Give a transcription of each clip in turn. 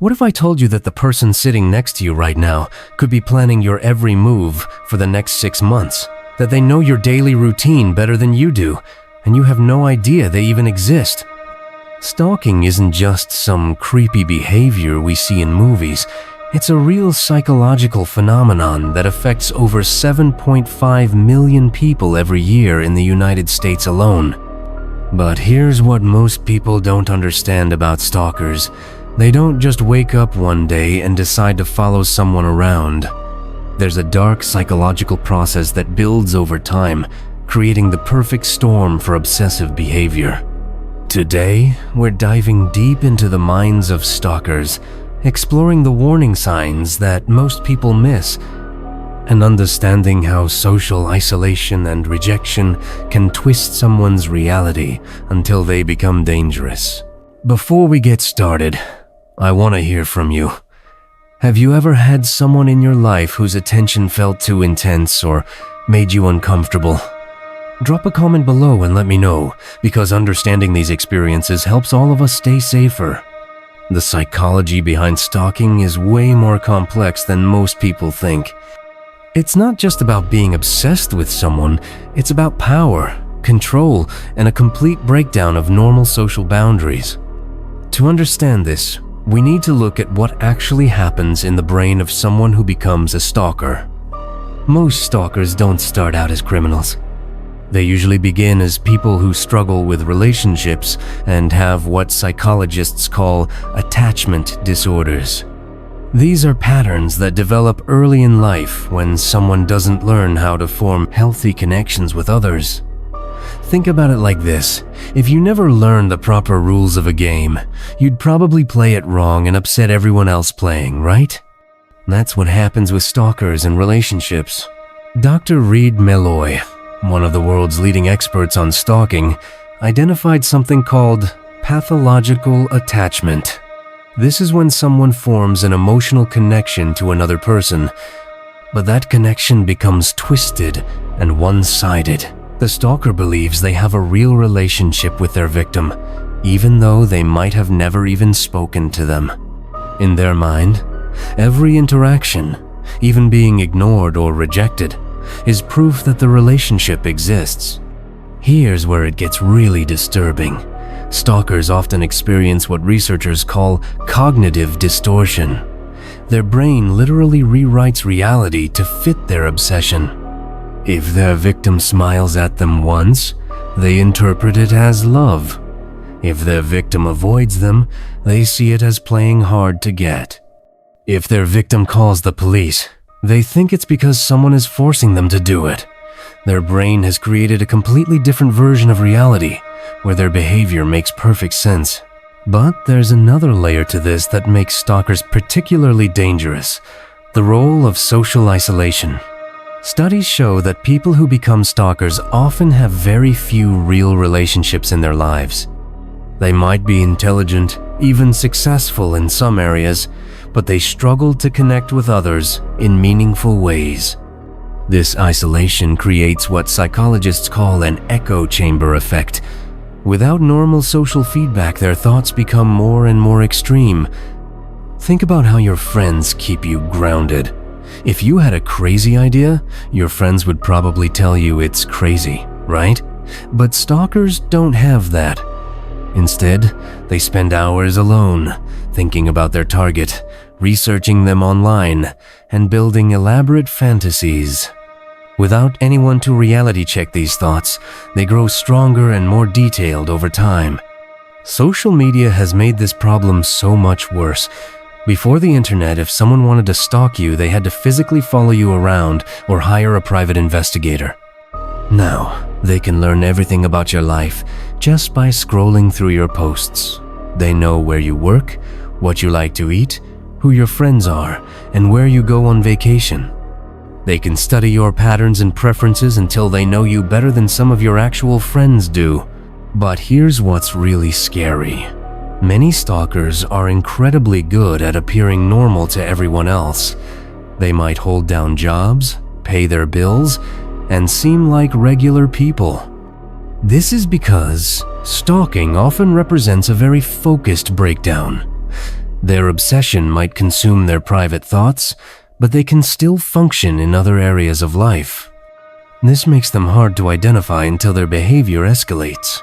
What if I told you that the person sitting next to you right now could be planning your every move for the next 6 months? That they know your daily routine better than you do, and you have no idea they even exist? Stalking isn't just some creepy behavior we see in movies. It's a real psychological phenomenon that affects over 7.5 million people every year in the United States alone. But here's what most people don't understand about stalkers. They don't just wake up one day and decide to follow someone around. There's a dark psychological process that builds over time, creating the perfect storm for obsessive behavior. Today, we're diving deep into the minds of stalkers, exploring the warning signs that most people miss, and understanding how social isolation and rejection can twist someone's reality until they become dangerous. Before we get started, I want to hear from you. Have you ever had someone in your life whose attention felt too intense or made you uncomfortable? Drop a comment below and let me know, because understanding these experiences helps all of us stay safer. The psychology behind stalking is way more complex than most people think. It's not just about being obsessed with someone, it's about power, control, and a complete breakdown of normal social boundaries. To understand this, we need to look at what actually happens in the brain of someone who becomes a stalker. Most stalkers don't start out as criminals. They usually begin as people who struggle with relationships and have what psychologists call attachment disorders. These are patterns that develop early in life when someone doesn't learn how to form healthy connections with others. Think about it like this. If you never learned the proper rules of a game, you'd probably play it wrong and upset everyone else playing, right? That's what happens with stalkers and relationships. Dr. Reed Malloy, one of the world's leading experts on stalking, identified something called pathological attachment. This is when someone forms an emotional connection to another person, but that connection becomes twisted and one-sided. The stalker believes they have a real relationship with their victim, even though they might have never even spoken to them. In their mind, every interaction, even being ignored or rejected, is proof that the relationship exists. Here's where it gets really disturbing. Stalkers often experience what researchers call cognitive distortion. Their brain literally rewrites reality to fit their obsession. If their victim smiles at them once, they interpret it as love. If their victim avoids them, they see it as playing hard to get. If their victim calls the police, they think it's because someone is forcing them to do it. Their brain has created a completely different version of reality, where their behavior makes perfect sense. But there's another layer to this that makes stalkers particularly dangerous: the role of social isolation. Studies show that people who become stalkers often have very few real relationships in their lives. They might be intelligent, even successful in some areas, but they struggle to connect with others in meaningful ways. This isolation creates what psychologists call an echo chamber effect. Without normal social feedback, their thoughts become more and more extreme. Think about how your friends keep you grounded. If you had a crazy idea, your friends would probably tell you it's crazy, right? But stalkers don't have that. Instead, they spend hours alone, thinking about their target, researching them online, and building elaborate fantasies. Without anyone to reality check these thoughts, they grow stronger and more detailed over time. Social media has made this problem so much worse. Before the internet, if someone wanted to stalk you, they had to physically follow you around or hire a private investigator. Now, they can learn everything about your life just by scrolling through your posts. They know where you work, what you like to eat, who your friends are, and where you go on vacation. They can study your patterns and preferences until they know you better than some of your actual friends do. But here's what's really scary. Many stalkers are incredibly good at appearing normal to everyone else. They might hold down jobs, pay their bills, and seem like regular people. This is because stalking often represents a very focused breakdown. Their obsession might consume their private thoughts, but they can still function in other areas of life. This makes them hard to identify until their behavior escalates.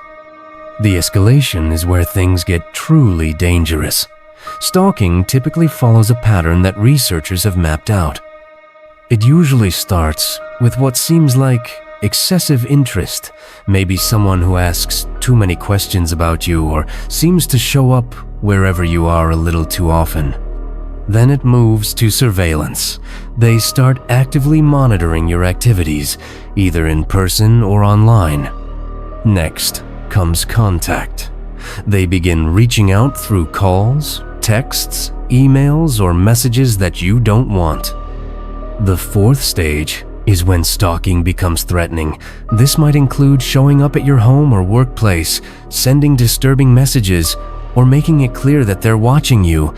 The escalation is where things get truly dangerous. Stalking typically follows a pattern that researchers have mapped out. It usually starts with what seems like excessive interest, maybe someone who asks too many questions about you or seems to show up wherever you are a little too often. Then it moves to surveillance. They start actively monitoring your activities, either in person or online. Next comes contact. They begin reaching out through calls, texts, emails, or messages that you don't want. The fourth stage is when stalking becomes threatening. This might include showing up at your home or workplace, sending disturbing messages, or making it clear that they're watching you.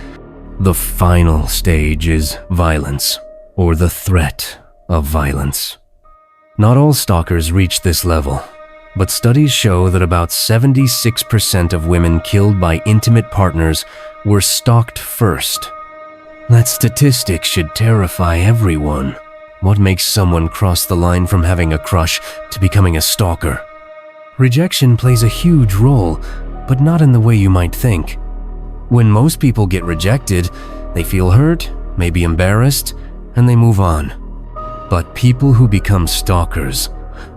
The final stage is violence, or the threat of violence. Not all stalkers reach this level, but studies show that about 76% of women killed by intimate partners were stalked first. That statistic should terrify everyone. What makes someone cross the line from having a crush to becoming a stalker? Rejection plays a huge role, but not in the way you might think. When most people get rejected, they feel hurt, maybe embarrassed, and they move on. But people who become stalkers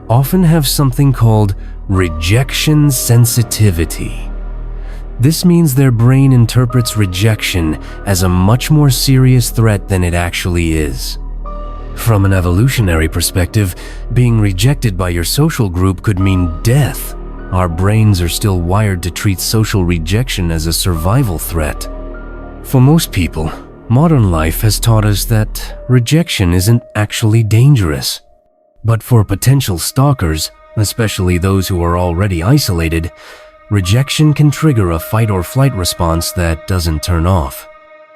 often have something called rejection sensitivity. This means their brain interprets rejection as a much more serious threat than it actually is. From an evolutionary perspective, being rejected by your social group could mean death. Our brains are still wired to treat social rejection as a survival threat. For most people, modern life has taught us that rejection isn't actually dangerous. But for potential stalkers, especially those who are already isolated, rejection can trigger a fight or flight response that doesn't turn off.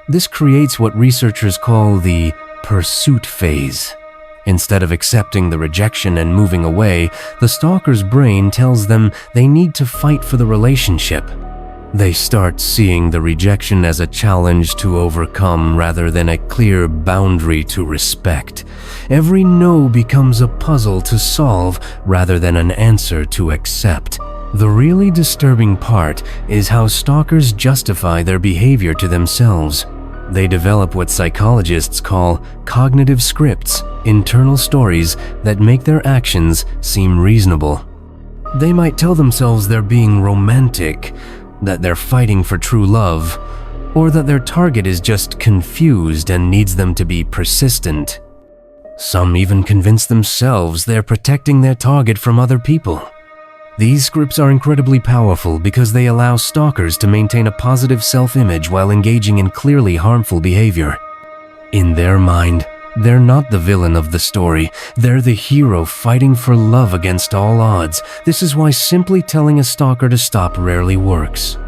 This creates what researchers call the pursuit phase. Instead of accepting the rejection and moving away, the stalker's brain tells them they need to fight for the relationship. They start seeing the rejection as a challenge to overcome rather than a clear boundary to respect. Every no becomes a puzzle to solve rather than an answer to accept. The really disturbing part is how stalkers justify their behavior to themselves. They develop what psychologists call cognitive scripts, internal stories that make their actions seem reasonable. They might tell themselves they're being romantic, that they're fighting for true love, or that their target is just confused and needs them to be persistent. Some even convince themselves they're protecting their target from other people. These scripts are incredibly powerful because they allow stalkers to maintain a positive self-image while engaging in clearly harmful behavior. In their mind, they're not the villain of the story. They're the hero fighting for love against all odds. This is why simply telling a stalker to stop rarely works.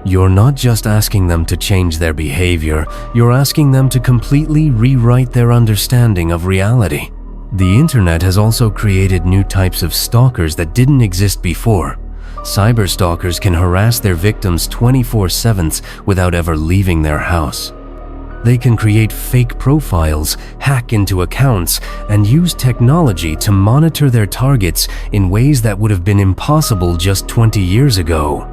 You're not just asking them to change their behavior, you're asking them to completely rewrite their understanding of reality. The internet has also created new types of stalkers that didn't exist before. Cyberstalkers can harass their victims 24/7 without ever leaving their house. They can create fake profiles, hack into accounts, and use technology to monitor their targets in ways that would have been impossible just 20 years ago.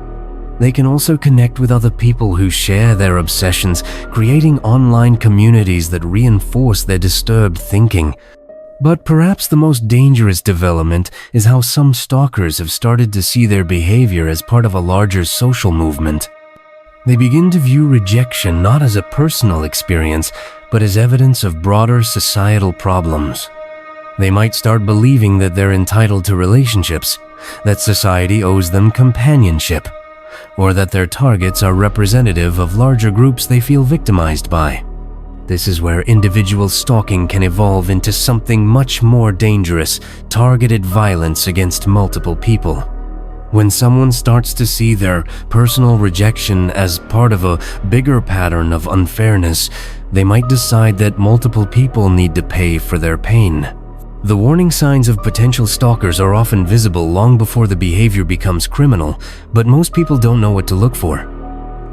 They can also connect with other people who share their obsessions, creating online communities that reinforce their disturbed thinking. But perhaps the most dangerous development is how some stalkers have started to see their behavior as part of a larger social movement. They begin to view rejection not as a personal experience, but as evidence of broader societal problems. They might start believing that they're entitled to relationships, that society owes them companionship, or that their targets are representative of larger groups they feel victimized by. This is where individual stalking can evolve into something much more dangerous, targeted violence against multiple people. When someone starts to see their personal rejection as part of a bigger pattern of unfairness, they might decide that multiple people need to pay for their pain. The warning signs of potential stalkers are often visible long before the behavior becomes criminal, but most people don't know what to look for.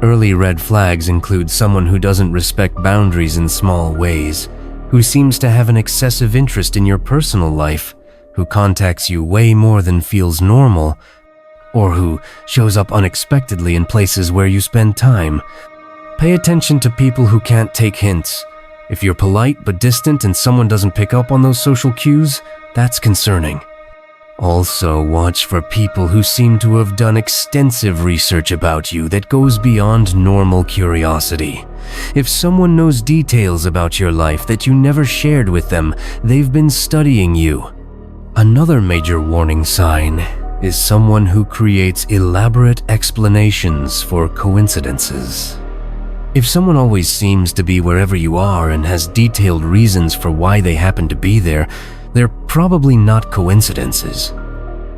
Early red flags include someone who doesn't respect boundaries in small ways, who seems to have an excessive interest in your personal life, who contacts you way more than feels normal, or who shows up unexpectedly in places where you spend time. Pay attention to people who can't take hints. If you're polite but distant and someone doesn't pick up on those social cues, that's concerning. Also, watch for people who seem to have done extensive research about you that goes beyond normal curiosity. If someone knows details about your life that you never shared with them, they've been studying you. Another major warning sign is someone who creates elaborate explanations for coincidences. If someone always seems to be wherever you are and has detailed reasons for why they happen to be there, they're probably not coincidences.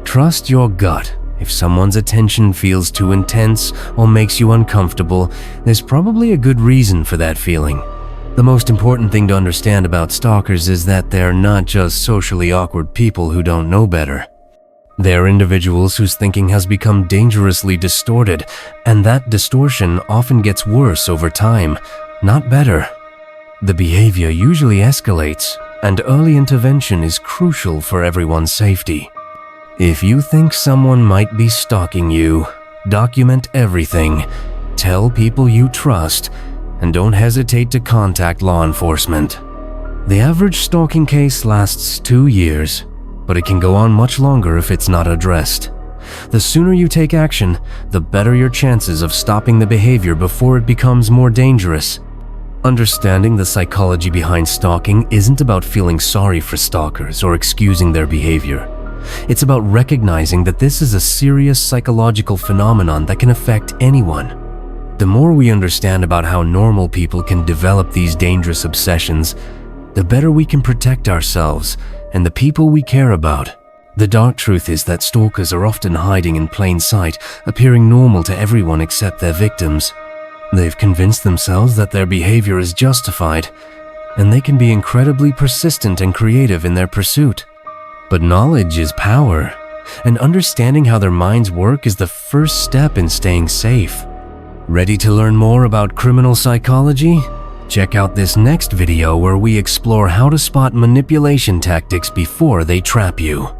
Trust your gut. If someone's attention feels too intense or makes you uncomfortable, there's probably a good reason for that feeling. The most important thing to understand about stalkers is that they're not just socially awkward people who don't know better. They're individuals whose thinking has become dangerously distorted, and that distortion often gets worse over time, not better. The behavior usually escalates, and early intervention is crucial for everyone's safety. If you think someone might be stalking you, document everything, tell people you trust, and don't hesitate to contact law enforcement. The average stalking case lasts 2 years, but it can go on much longer if it's not addressed. The sooner you take action, the better your chances of stopping the behavior before it becomes more dangerous. Understanding the psychology behind stalking isn't about feeling sorry for stalkers or excusing their behavior. It's about recognizing that this is a serious psychological phenomenon that can affect anyone. The more we understand about how normal people can develop these dangerous obsessions, the better we can protect ourselves and the people we care about. The dark truth is that stalkers are often hiding in plain sight, appearing normal to everyone except their victims. They've convinced themselves that their behavior is justified, and they can be incredibly persistent and creative in their pursuit. But knowledge is power, and understanding how their minds work is the first step in staying safe. Ready to learn more about criminal psychology? Check out this next video where we explore how to spot manipulation tactics before they trap you.